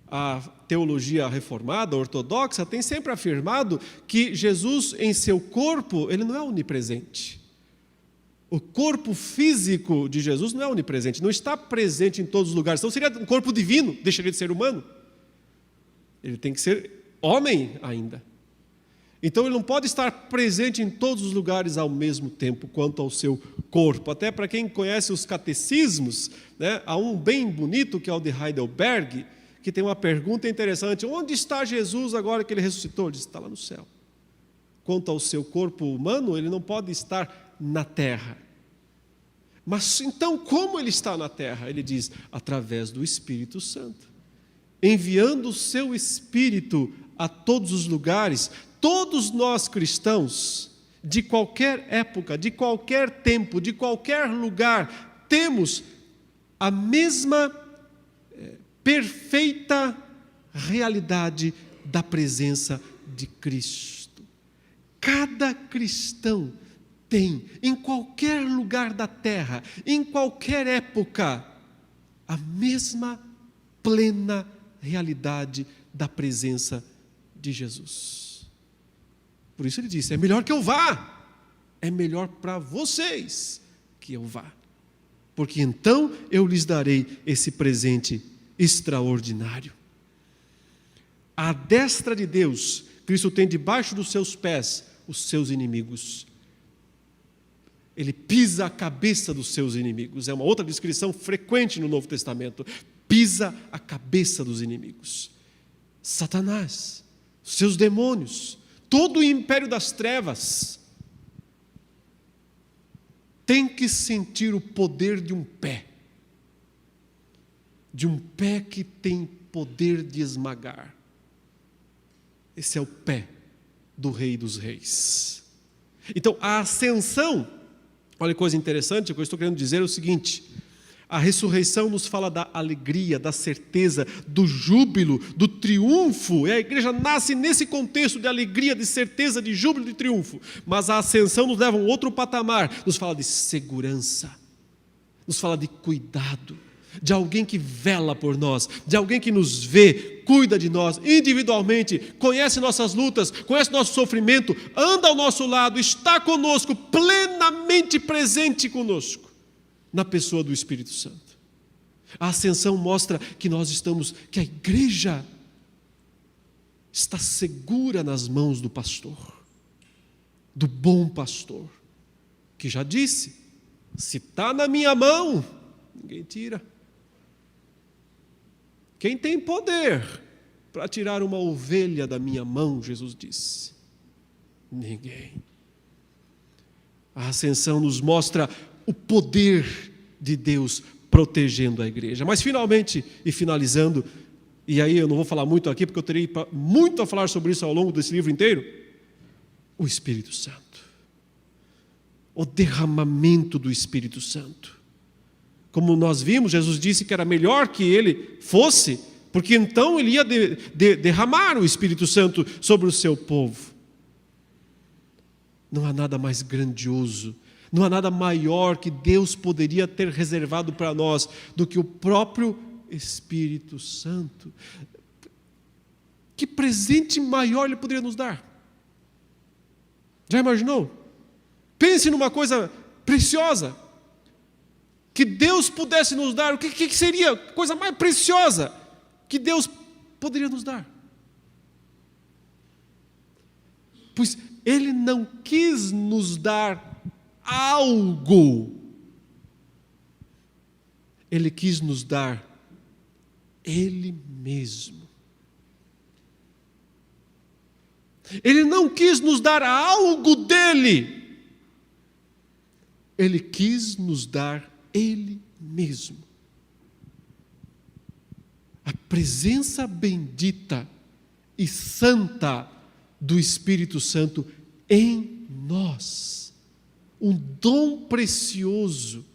A teologia reformada, ortodoxa, tem sempre afirmado que Jesus, em seu corpo, ele não é onipresente. O corpo físico de Jesus não é onipresente, não está presente em todos os lugares. Então seria um corpo divino, deixaria de ser humano. Ele tem que ser homem ainda. Então ele não pode estar presente em todos os lugares ao mesmo tempo, quanto ao seu corpo. Até para quem conhece os catecismos, né, há um bem bonito que é o de Heidelberg, que tem uma pergunta interessante: onde está Jesus agora que ele ressuscitou? Ele diz: está lá no céu. Quanto ao seu corpo humano, ele não pode estar na terra. Mas então como ele está na terra? Ele diz: através do Espírito Santo, enviando o seu Espírito a todos os lugares. Todos nós cristãos, de qualquer época, de qualquer tempo, de qualquer lugar, temos a mesma perfeita realidade da presença de Cristo. Cada cristão tem, em qualquer lugar da terra, em qualquer época, a mesma plena realidade da presença de Jesus. Por isso ele disse: é melhor que eu vá, é melhor para vocês que eu vá, porque então eu lhes darei esse presente extraordinário. À destra de Deus, Cristo tem debaixo dos seus pés os seus inimigos. Ele pisa a cabeça dos seus inimigos. É uma outra descrição frequente no Novo Testamento. Pisa a cabeça dos inimigos. Satanás, seus demônios, todo o império das trevas tem que sentir o poder de um pé que tem poder de esmagar. Esse é o pé do Rei dos Reis. Então, a ascensão, olha que coisa interessante, o que eu estou querendo dizer é o seguinte: a ressurreição nos fala da alegria, da certeza, do júbilo, do triunfo. E a igreja nasce nesse contexto de alegria, de certeza, de júbilo, de triunfo. Mas a ascensão nos leva a um outro patamar, nos fala de segurança, nos fala de cuidado, de alguém que vela por nós, de alguém que nos vê, cuida de nós individualmente, conhece nossas lutas, conhece nosso sofrimento, anda ao nosso lado, está conosco, plenamente presente conosco, na pessoa do Espírito Santo. A ascensão mostra que que a igreja está segura nas mãos do pastor, do bom pastor, que já disse: se está na minha mão, ninguém tira. Quem tem poder para tirar uma ovelha da minha mão, Jesus disse? Ninguém. A ascensão nos mostra o poder de Deus protegendo a igreja. Mas finalmente, e finalizando, e aí eu não vou falar muito aqui, porque eu terei muito a falar sobre isso ao longo desse livro inteiro, o Espírito Santo. O derramamento do Espírito Santo. Como nós vimos, Jesus disse que era melhor que ele fosse, porque então ele ia derramar o Espírito Santo sobre o seu povo. Não há nada mais grandioso, não há nada maior que Deus poderia ter reservado para nós do que o próprio Espírito Santo. Que presente maior Ele poderia nos dar? Já imaginou? Pense numa coisa preciosa que Deus pudesse nos dar. O que seria a coisa mais preciosa que Deus poderia nos dar. Pois Ele não quis nos dar algo, Ele quis nos dar Ele mesmo. Ele não quis nos dar algo dele, Ele quis nos dar Ele mesmo. A presença bendita e santa do Espírito Santo em nós. Um dom precioso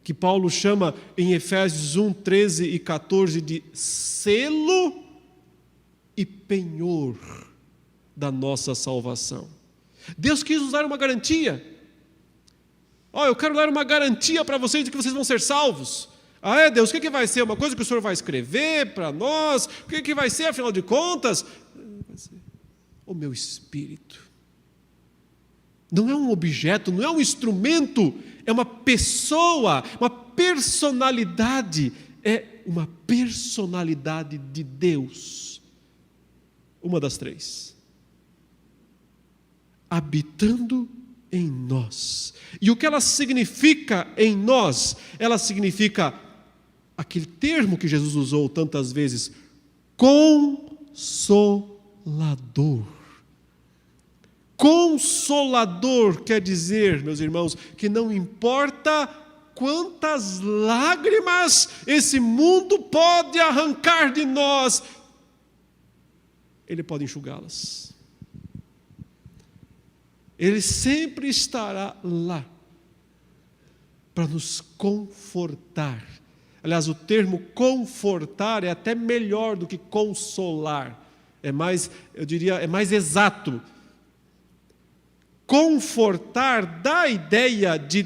que Paulo chama em Efésios 1, 13 e 14 de selo e penhor da nossa salvação. Deus quis nos dar uma garantia. Eu quero dar uma garantia para vocês de que vocês vão ser salvos. Deus, o que vai ser? Uma coisa que o Senhor vai escrever para nós? O que vai ser, afinal de contas? Vai ser o meu Espírito. Não é um objeto, não é um instrumento, é uma pessoa, uma personalidade. É uma personalidade de Deus. Uma das três. Habitando em nós. E o que ela significa em nós? Ela significa aquele termo que Jesus usou tantas vezes, consolador. Consolador quer dizer, meus irmãos, que não importa quantas lágrimas esse mundo pode arrancar de nós, Ele pode enxugá-las. Ele sempre estará lá para nos confortar. Aliás, o termo confortar é até melhor do que consolar. Eu diria, é mais exato. Confortar dá a ideia de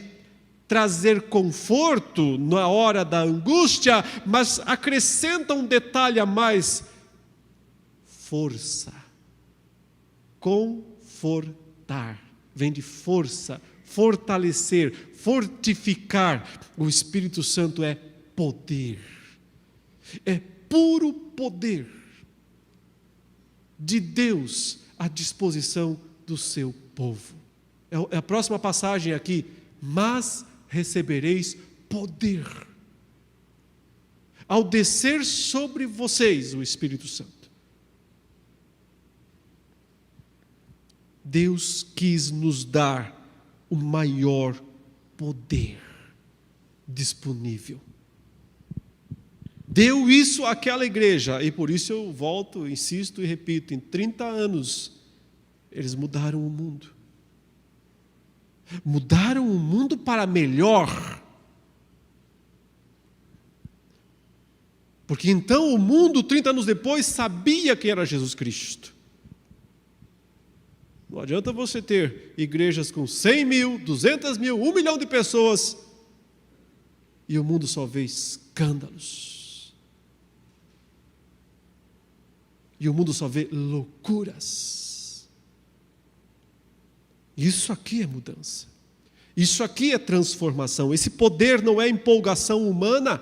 trazer conforto na hora da angústia, mas acrescenta um detalhe a mais: força. Confortar. Vem de força, fortalecer, fortificar. O Espírito Santo é poder. É puro poder de Deus à disposição do seu povo. É a próxima passagem aqui. Mas recebereis poder ao descer sobre vocês o Espírito Santo. Deus quis nos dar o maior poder disponível. Deu isso àquela igreja, e por isso eu volto, insisto e repito, em 30 anos, eles mudaram o mundo. Mudaram o mundo para melhor. Porque então o mundo, 30 anos depois, sabia quem era Jesus Cristo. Não adianta você ter igrejas com 100 mil, 200 mil, 1 milhão de pessoas, e o mundo só vê escândalos. E o mundo só vê loucuras. Isso aqui é mudança. Isso aqui é transformação. Esse poder não é empolgação humana.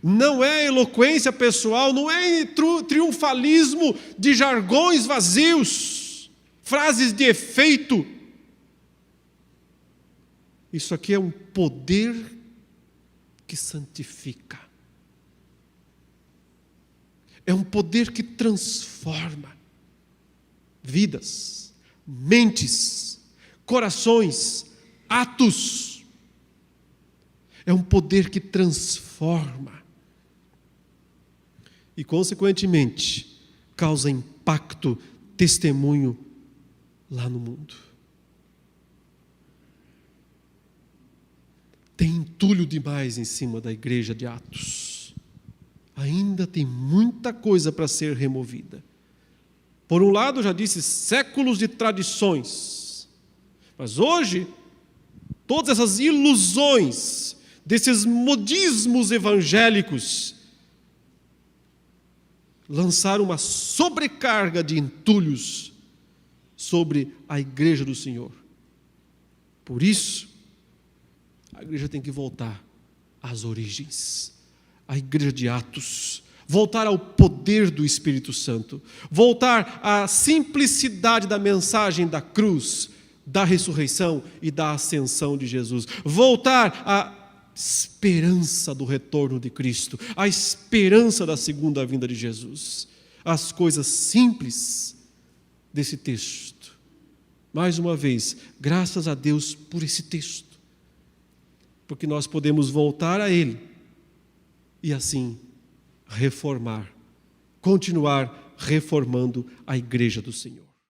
Não é eloquência pessoal, não é triunfalismo de jargões vazios, frases de efeito. Isso aqui é um poder que santifica. É um poder que transforma vidas, mentes, corações, atos. É um poder que transforma. E, consequentemente, causa impacto, testemunho lá no mundo. Tem entulho demais em cima da igreja de Atos. Ainda tem muita coisa para ser removida. Por um lado, já disse, séculos de tradições. Mas hoje, todas essas ilusões, desses modismos evangélicos, lançaram uma sobrecarga de entulhos sobre a igreja do Senhor. Por isso, a igreja tem que voltar às origens. A igreja de Atos, voltar ao poder do Espírito Santo, voltar à simplicidade da mensagem da cruz, da ressurreição e da ascensão de Jesus, voltar à esperança do retorno de Cristo, à esperança da segunda vinda de Jesus, as coisas simples desse texto. Mais uma vez, graças a Deus por esse texto, porque nós podemos voltar a Ele e assim reformar, continuar reformando a igreja do Senhor.